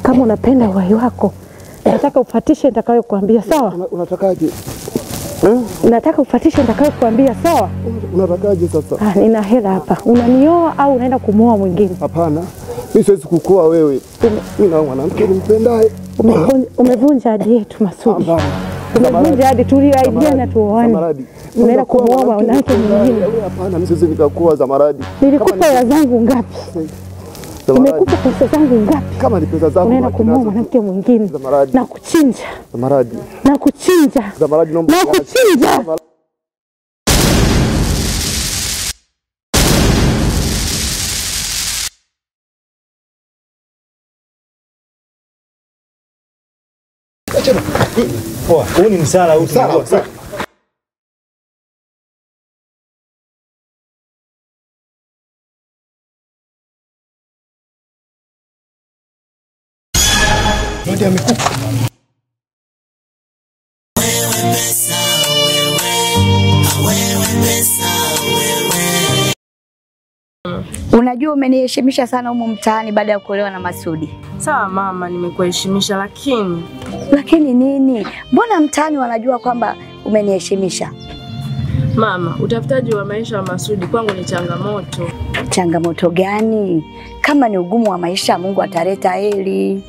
Kama unapenda uhai wako, nataka ufuatishe nitakayokuambia, sawa? Unatakaje? Nataka ufuatishe nitakayokuambia, sawa? Unatakaje sasa? Nina hela hapa. Unanioa au unaenda kumuoa mwingine? Hapana. Mimi siwezi kukuoa wewe. Mimi na mwanamke nimpendaye. Umevunja ahadi yetu Masudi. Umevunja ahadi tuliyoahidiana tuoane. Unaenda kumuoa mwanamke mwingine. Hapana, mimi siwezi nikakuoa Zamaradi. Nilikupa hela zangu ngapi? Umekupa pesa zangu ngapi? Kama ni pesa zangu, unaenda kumuoa mwanamke mwingine. Na kuchinja. Zamaradi. Na kuchinja. Zamaradi, naomba. Na kuchinja. Poa, huu ni msala huu. Ndio amekufa. Unajua umeniheshimisha sana humu mtaani baada ya kuolewa na Masudi. Sawa mama, nimekuheshimisha lakini nini? Mbona mtaani wanajua kwamba umeniheshimisha? Mama, utafutaji wa maisha wa Masudi kwangu ni changamoto. Changamoto gani? Kama ni ugumu wa maisha, Mungu ataleta heri.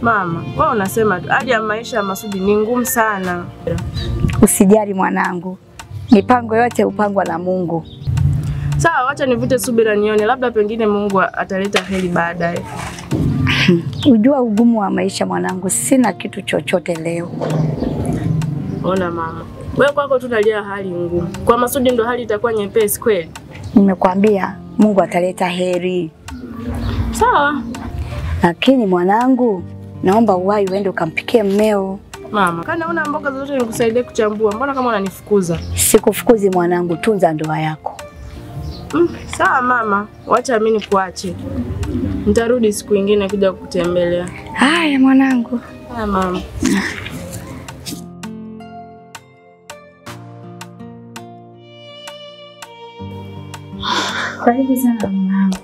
Mama, wewe unasema hali ya maisha ya Masudi ni ngumu sana. Usijali mwanangu. Mipango yote upangwa na Mungu. Sawa, acha nivute subira nione, labda pengine Mungu ataleta heri baadaye. Ujua ugumu wa maisha mwanangu, sina kitu chochote leo. Ona mama, wewe kwako tunalia hali ngumu. Kwa Masudi ndo hali itakuwa nyepesi kweli? Nimekwambia Mungu ataleta heri. Sawa. Lakini mwanangu, naomba uwahi uende ukampikie mmeo. Mama, kana una mboga zote nikusaidie kuchambua. Mbona kama unanifukuza? Sikufukuzi mwanangu, tunza ndoa yako. Sawa mama, wacha mimi nikuache. Nitarudi siku nyingine kuja kukutembelea. Haya mwanangu. Haya mama. Karibu sana mwanangu.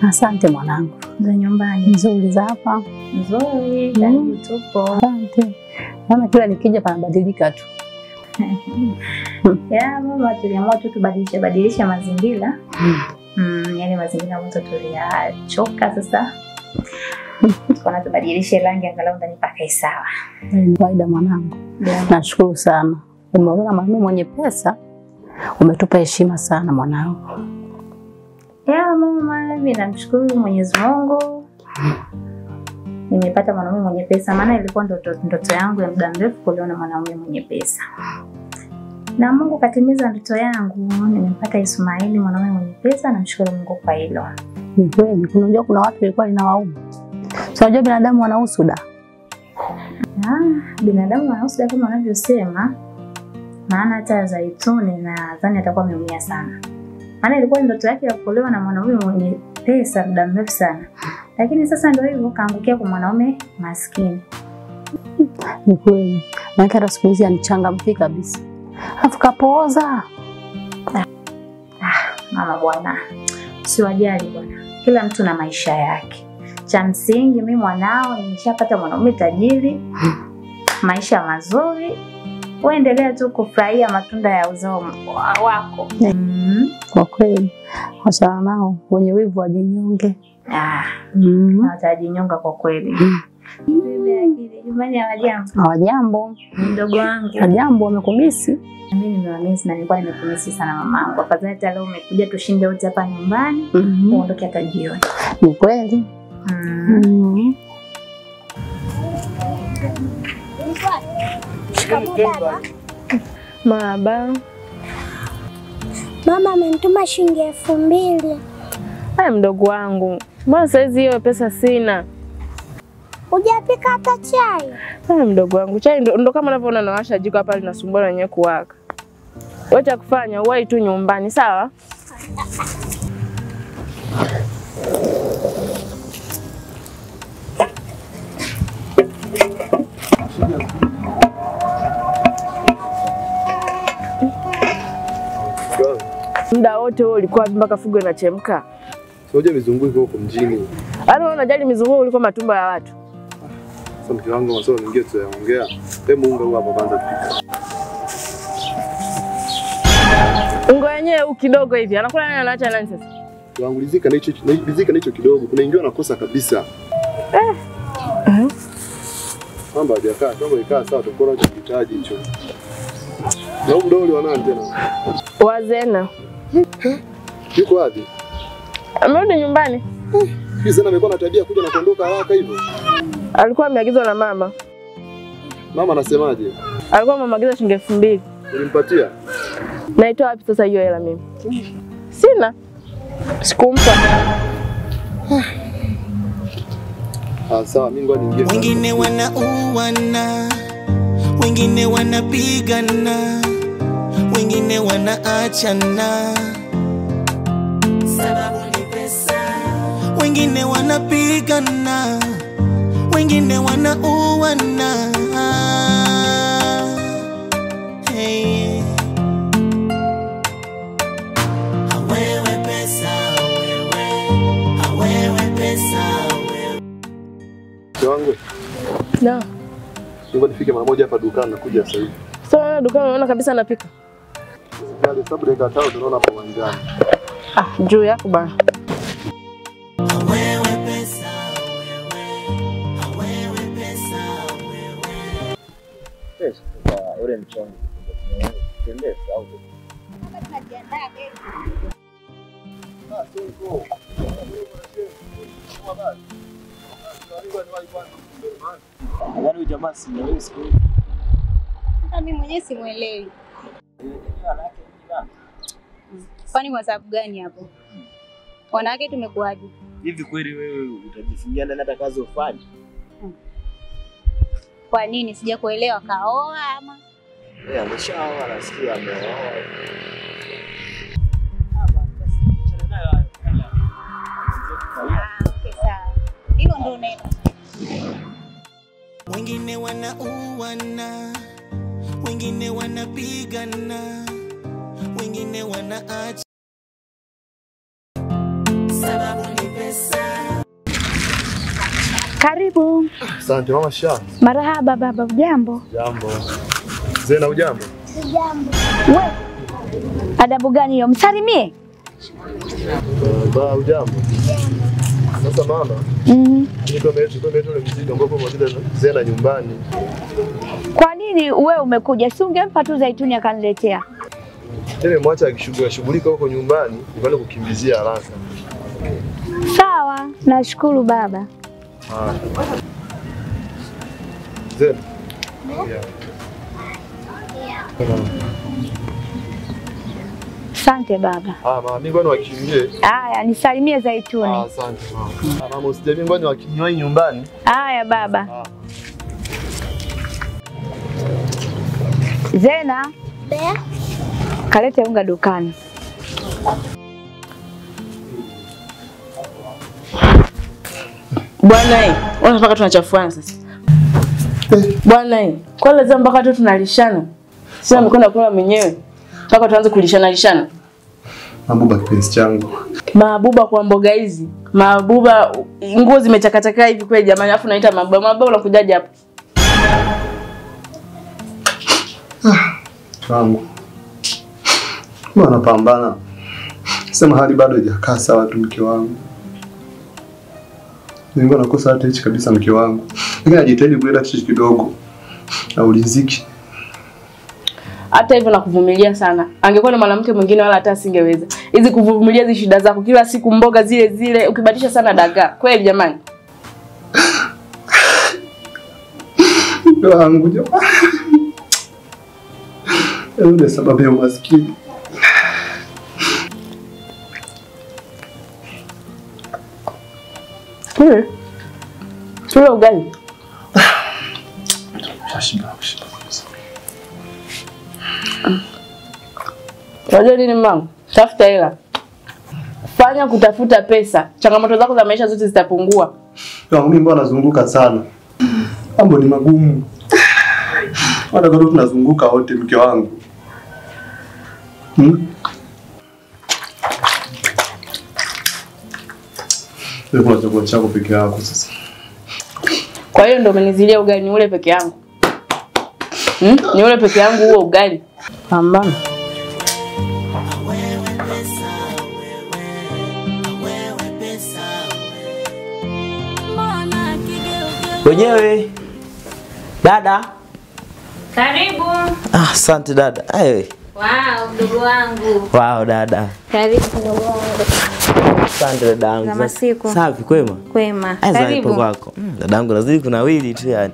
Asante mwanangu. Za nyumbani nzuri, za hapa nzuri. Karibu tupo. Asante. Mama, kila nikija panabadilika tu. Ya mama, tuliamua tu tubadilishe mazingira. Yale mazingira ambayo tuliyachoka sasa. Tukaona tubadilishe rangi angalau ndani pakae sawa. Ni kawaida mwanangu. Nashukuru sana. Umeona mama mwenye pesa, umetupa heshima sana mwanangu. Ya mama, mimi namshukuru Mwenyezi Mungu. Nimepata mwanaume mwenye pesa, maana ilikuwa ndoto yangu ya muda mrefu kuolewa na mwanaume mwenye pesa. Na Mungu katimiza ndoto yangu, nimepata Ismaili mwanaume mwenye pesa, namshukuru Mungu kwa hilo. Ni kweli, unajua kuna watu walikuwa linawauma. Unajua binadamu wana usuda. Binadamu wana usuda kama wanavyosema. Maana hata Zaituni nadhani atakuwa ameumia sana. Maana ilikuwa ndoto yake ya kuolewa na mwanaume mwenye pesa muda mrefu sana. Lakini sasa ndio hivyo kaangukia kwa mwanaume maskini. Ni kweli. Na hata siku hizi anichangamki kabisa. Afu kapooza. Mama bwana. Usiwajali bwana. Kila mtu na maisha yake. Cha msingi mimi mwanao nimeshapata mwanaume tajiri. Maisha mazuri. Uendelea tu kufurahia matunda ya uzao wako. Kwa kweli. Wachana nao wenye wivu wajinyonge. Watajinyonga kwa kweli. Nyumbani hawajambo. Hawajambo. Mdogo wangu. Hawajambo, wamekumisi. Mimi nimewamisi na nilikuwa nimekumisi sana mamangu. Afadhali hata leo umekuja tushinde wote hapa nyumbani. Uondoke hata jioni. Ni kweli. Mama. Mama amenituma shilingi 2000. Haya mdogo wangu. Mbona saizi hiyo pesa sina? Hujapika hata chai? Haya mdogo wangu, chai ndo kama unavyoona nawasha jiko hapa linasumbua lenyewe kuwaka. Wacha kufanya uwai tu nyumbani, sawa? Muda wote wewe ulikuwa mpaka fugo inachemka. Sio mizunguko huko mjini. Yaani wewe unajali mizunguko kuliko matumbo ya watu. Sasa mke wangu maswali mengine tutayaongea. Hebu unga huu hapa kwanza tupike. Unga wenyewe huu kidogo hivi. Anakula nani anaacha nani sasa? Tuangulizika na hicho kidogo. Kuna ingiwa nakosa kabisa. Mambo hajakaa, kama ikaa sawa tukora tunahitaji hicho. Na huyu mdoli wa nani tena? Wazena. Yuko wapi? Amerudi nyumbani. Hivi Zena amekuwa na tabia kuja na kuondoka haraka hivyo. Alikuwa ameagizwa na mama. Mama anasemaje? Alikuwa ameagiza shilingi 2000. Ulimpatia? Naitoa wapi sasa hiyo hela mimi? Sina. Sikumpa. Sawa, mimi ngoja niingie. Wengine wanauana, wengine wanapigana, wengine wanaachana. Sababu ni pesa. Wengine wanapigana, wengine wanauana. Hey. Hawewe pesa, hawewe pesa. Wangu. Na. Ngoja nifike mara moja hapa dukani nakuja sasa hivi. Sasa dukani unaona kabisa anapika. Yale sababu dakika 5 tunaona hapo uwanjani. Juu yako bana. Hawewe pesa, hawewe pesa, Pesa kwa ule mchongo. Tembea au Tunajiandaa baby. Yaani jamaa si mwenyewe siku. Hata mimi mwenyewe simuelewi. Kwani kwa sababu gani hapo? Wanawake tumekuaje? Hivi kweli wewe utajifungia ndani hata kazi ufanye? Kwa nini sijakuelewa, kaoa ama? Yeye ameshaoa, nasikia ameoa. Okay, sawa. Hilo ndio neno. wengine wanauana, wengine wanapigana, wengine wanaacha. Sababu ni pesa. Karibu. Asante mama Sha. Marahaba baba, ujambo? Jambo. Zena ujambo? Jambo. We, adabu gani hiyo? Msalimie. Ba ujambo. Sasa mama. Niko mbele ule mzigo ambapo mwajida Zena nyumbani. Kwa nini wewe umekuja? Si ungempa tu Zaituni akaniletea. Tena mwacha akishughulika huko nyumbani, nipande kukimbizia haraka. Sawa, nashukuru baba. Zena. Asante baba. Mama mimi ngoja wakimbie. Haya, nisalimie Zaituni. Asante mama. Mama usijali ngoja wakinywa nyumbani. Haya baba. Zena. Bea. Kalete unga dukani. Bwana wana mpaka tunachafuana sasa. Bwana kwa lazima mpaka tu tunalishana. Sio mkono kula mwenyewe. Mpaka tuanze kulishana. Mabuba kipenzi changu. Mabuba kwa mboga hizi. Mabuba nguo zimechakachaka hivi kweli jamani, afu naita mabuba. Mabuba unakujaje hapo? Wangu. Mbona napambana? Sema hali bado haijakaa sawa tu mke wangu. Nilikuwa nakosa hata hichi kabisa mke wangu. Lakini najitahidi kuleta kitu kidogo. Na uliziki. Hata hivyo nakuvumilia sana. Angekuwa ni mwanamke mwingine wala hata asingeweza. Hizi kuvumilia hizi shida zako kila siku, mboga zile zile, ukibadilisha sana dagaa. Kweli jamani? Wangu jamani. Ndio sababu ya umaskini. Tule ugali. Shashiba. Unajua nini mama? Tafuta hela. Fanya kutafuta pesa. Changamoto zako za maisha zote zitapungua. Mimi mbona nazunguka sana. Mambo ni magumu. Hata kama tunazunguka wote mke wangu. Wewe kuna chakula chako peke yako sasa. Kwa hiyo ndo umenizilia ugali ni ule peke yangu. Ni ule peke yangu huo ugali. Pambana. Wenyewe. Dada. Karibu. Asante dada. Wow, mdogo wangu. Wow dada. Karibu mdogo wangu. Asante dadangu. Za masiku. Safi kwema? Kwema. Karibu kwako. Dadangu nazidi kunawili tu yani.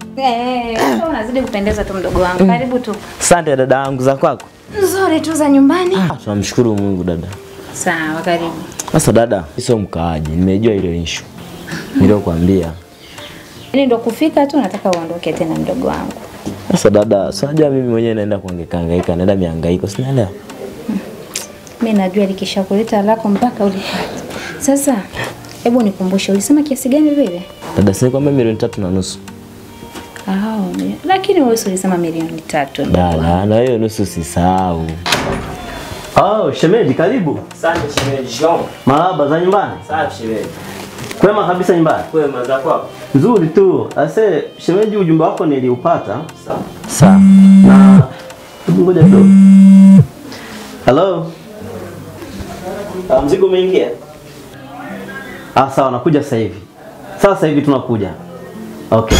Unazidi kupendeza tu mdogo wangu. Karibu tu. Asante dadangu, za kwako? Nzuri tu za nyumbani. Tunamshukuru Mungu dada. Sawa, karibu. Sasa dada, sio mkaaji. Nimejua ile issue. Niliyokuambia. Ndo kufika tu nataka uondoke tena mdogo wangu. Sasa dada, unajua mimi mwenyewe naenda kuhangaika, naenda mihangaiko, sinaelewa. Mimi najua likishakuleta lako mpaka ulipata. Sasa, hebu nikumbushe ulisema kiasi gani vile? Dada, sasa kwamba milioni 3.5. Lakini wewe ulisema milioni 3. Dada, na hiyo nusu usisahau. Shemeji karibu. Asante shemeji, shikamoo. Marahaba za nyumbani? Safi shemeji. Kwema kabisa nyumbani? Kwema za kwako? Nzuri tu. Ase shemeji ujumbe wako niliupata. Sawa. Na ngoja kidogo. Hello. Mzigo umeingia? Sawa, nakuja sasa hivi. Sasa hivi tunakuja. Okay.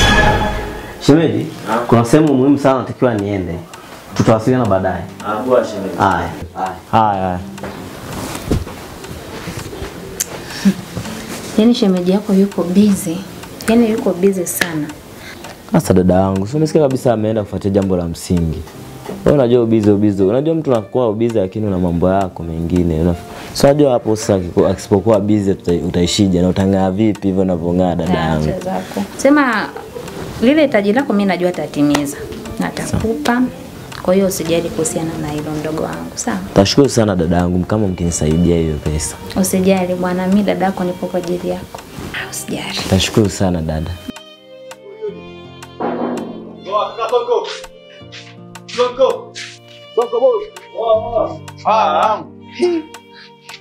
Shemeji, kuna sehemu muhimu sana natakiwa niende. Tutawasiliana baadaye. Poa shemeji. Haya. Yaani shemeji yako yuko busy. Yaani yuko busy sana. Sasa dada yangu, sio umesikia kabisa ameenda kufuatia jambo la msingi. Wewe unajua ubizi. Unajua mtu anakuwa ubizi lakini una mambo yako mengine. Sio unajua hapo sasa akisipokuwa busy utaishije na utangaa vipi hivyo unavong'aa dada yangu. Sema lile taji lako mimi najua tatimiza. Natakupa. Kwa hiyo usijali kuhusiana na hilo mdogo wangu, sawa? Tashukuru sana dada yangu kama mkinisaidia hiyo pesa. Usijali bwana, mimi dada yako nipo kwa ajili yako. Usijali. Tashukuru sana dada. Soko boy.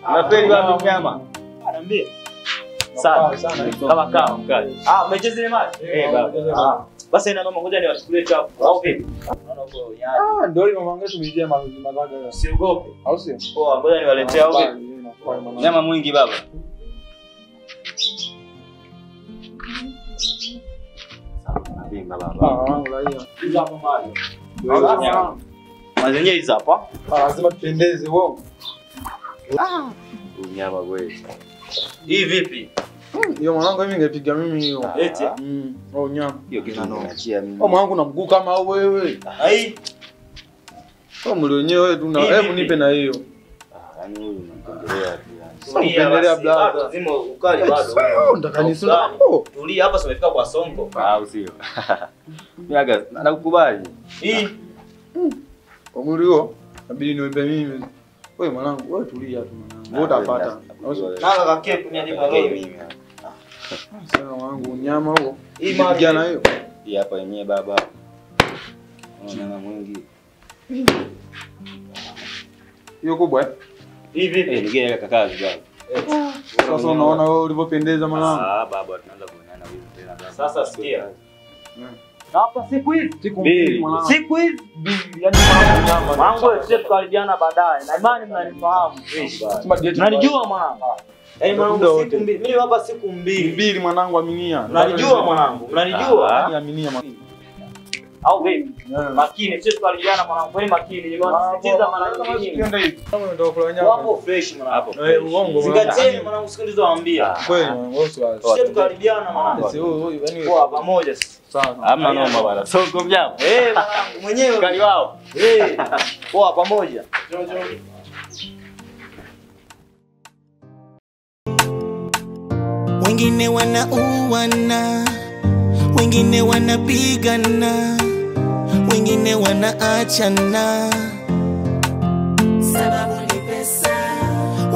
Unapeli wapi mnyama? Anaambia. Sana. Kama kama mkali. Umecheza ile maji? Baba. Basi ina mama ngoja niwachukulie chapu. Au vipi? Ndio ile mama yangu tumejia mazaga. Siogope. Au sio? Poa, ngoja niwaletea au vipi? Nyama mwingi baba. Bimba baba. Hizo hapo mali. Mazenye hizo hapa. Lazima tupendeze wao. Unyama kweli. Hii vipi? Hiyo mwanangu mimi ningepiga mimi hiyo. Eti? Nyama. Hiyo kitu naachia mimi. Mwanangu na mguu kama wewe. Hai. Mlo wenyewe tu na hebu nipe na hiyo. Yaani huyu unapendelea tu yani. Unapendelea blaza. Lazima ukali bado. Nataka nisuna. Tulia hapa umefika kwa songo. Usio. Miaga nakukubali. Hii. Kwa mwili huo inabidi niwembe mimi. Wewe mwanangu, wewe tulia tu mwanangu. Wewe utapata. Nala kake kuniandika kake mimi. Sasa mwanangu nyama huo. Hii kijana hiyo. Hii hapa yenyewe baba. Unaona mwingi. Hiyo kubwa Hii vipi? Nigea kaka baba. Sasa unaona wewe ulivyopendeza mwanangu. Baba tunaanza kuonana hivi tena. Sasa sikia. Hapa siku hizi mwanangu. Siku hizi yani mambo sisi tukaribiana baadaye. Na imani mnanifahamu. Mnanijua mwanangu. Yaani mwanangu siku mbili. Mimi hapa siku mbili mwanangu aminia. Mnanijua mwanangu. Mnanijua? Aminia mwanangu. Au vipi? Makini sisi tukaribiana mwanangu. Kwani makini. Nimewasisitiza mara nyingi. Kama ndio kula nyama. Wapo fresh mwanangu. Uongo. Zingatieni mwanangu siku ndizo waambia. Kweli mwanangu siwazi. Sisi tukaribiana mwanangu. Yaani kwa pamoja sisi. Sawa. Hamna noma bwana. Soko mjamo. Mwanangu mwenyewe kali wao. Poa pamoja. Wengine wanauana, wengine wanapigana, wengine wanaachana, sababu ni pesa.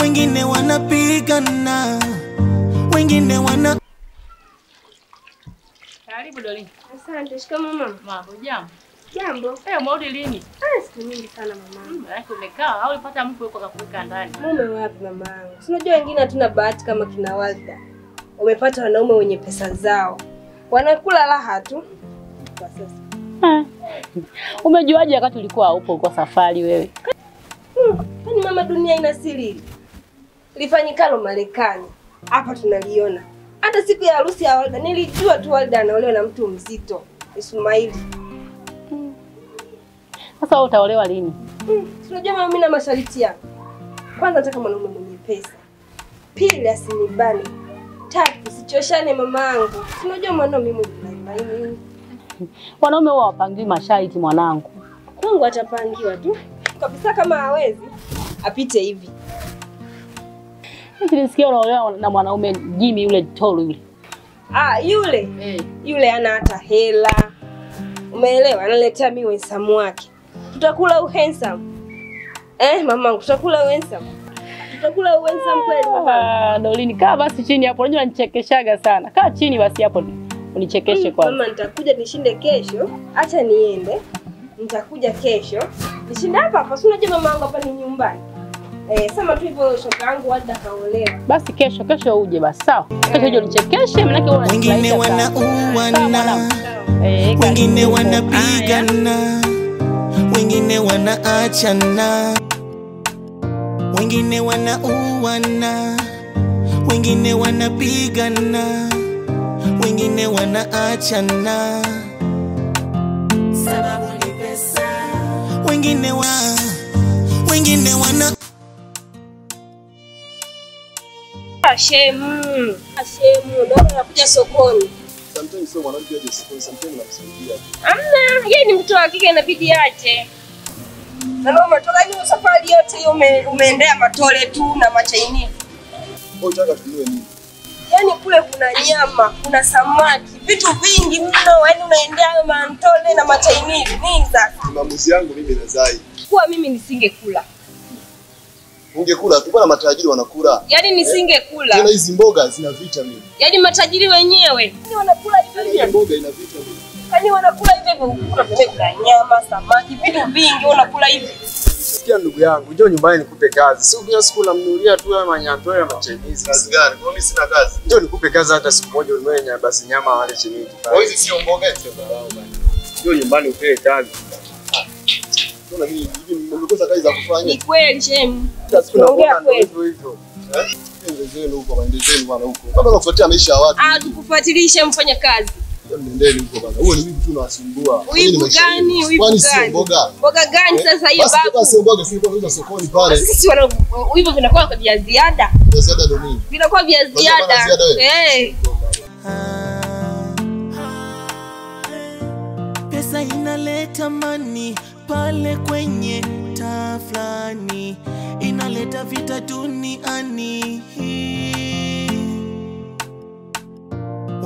Wengine wanapigana, wengine wana. Karibu Doli. Asante. Shikamoo mama. Mambo jambo. Jambo. Umerudi lini? Siku nyingi sana mama. Yako umekaa au ulipata mtu yuko kakuweka ndani? Mume wapi mama yangu? Si unajua wengine hatuna bahati kama kina Walda. umepata wanaume wenye pesa zao. Wanakula raha tu. Kwa sasa. Umejuaje wakati ulikuwa upo kwa safari wewe? Kwani mama, dunia ina siri. Lifanyikalo Marekani, hapa tunaliona. Hata siku ya harusi ya Walda nilijua tu Walda anaolewa na mtu mzito, Ismaili. Sasa wewe utaolewa lini? Unajua mama, mimi na masharti yangu. Kwanza nataka mwanaume mwenye pesa. Pili, asinibane. Tatu, sichoshane mamangu. Unajua mwanaume mimi mwenye wanaume wao wapangiwi masharti mwanangu. Mungu atapangiwa tu. Kabisa kama hawezi apite hivi. Nilisikia unaolewa na mwanaume Jimmy yule tolo yule. Yule. Yule ana hata hela. Umeelewa? Analetea mimi handsome wake. Tutakula handsome. Mamangu, tutakula handsome. Tutakula handsome kweli mama. Dolini, kaa basi chini hapo. Unajua nichekeshaga sana. Kaa chini basi hapo unichekeshe kwanza. Mama, nitakuja nishinde kesho. Acha niende. Nitakuja kesho. Nishinde hapa. Si unajua mamangu hapa ni nyumbani. Sema tu hivyo shoga yangu Walda kaolewa. Basi kesho uje basi, sawa? Kesho uje unichekeshe maana yake wengine wanauana. Wengine wanapigana. Wengine wanaachana. Wengine wanauana. Wengine wanapigana. Wengine wanaachana. Sababu ni pesa. Wengine wana Shemu, ndio anakuja sokoni. Sometimes sio mwanamke aje sokoni, sometimes namsaidia. Yeye ni mtu wa kike inabidi aje. Na mama umetoka hiyo safari yote hiyo umeendea matole tu na machaini. Unataka tunue nini? Yaani kule kuna nyama, kuna samaki, vitu vingi mno, yaani unaendea matole na machaini. Nini sasa? Maamuzi yangu mimi na Zai. Kwa mimi nisingekula. Ungekula tu, bwana matajiri wanakula. Yaani nisingekula. Tena hizi mboga zina vitamini. Yaani matajiri wenyewe. Yaani wanakula hivyo hivyo. Mboga ina vitamini. Yaani wanakula hivyo hivyo. Kuna nyama, samaki, vitu vingi wanakula hivyo. Sikia ndugu yangu, njoo nyumbani nikupe kazi. Si kila siku namnunulia tu ya manyantoya na Chinese. Kazi gani? Kwa mimi sina kazi. Njoo nikupe kazi hata siku moja ununue basi nyama wale Chinese. Kwa hizi sio mboga sio dharau bwana. Njoo nyumbani upewe kazi. Mbona hivi mmekosa kazi za kufanya? Ni kweli shemu. Tunaongea kweli hivyo. Endezeni huko, maendezeni bwana huko. Baba nakufuatia maisha ya watu. Tukufuatilishe mfanya kazi. Nendeni huko bwana. Huo ni vipi tu unawasumbua. Wivu gani? Wivu gani? Sio mboga. Mboga gani sasa hiyo babu? Basi mboga sio kwa sokoni pale. Sisi wana hivyo vinakuwa kwa vya ziada. Vya ziada ndio nini? Vinakuwa vya ziada. Pesa inaleta mani pale kwenye taflani, inaleta vita duniani.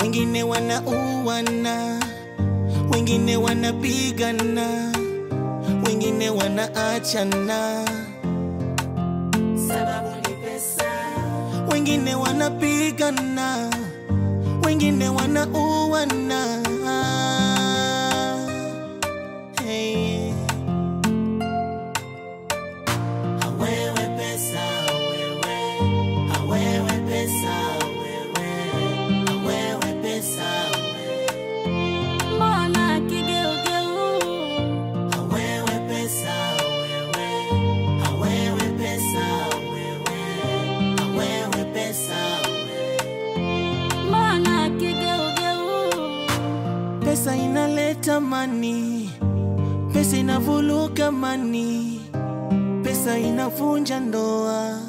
Wengine wanauana, wengine wanapigana, wengine wanaachana. Sababu ni pesa. Wengine wanapigana, wengine wanauana. Pesa inaleta mani, pesa inavuluka mani, pesa inavunja ndoa.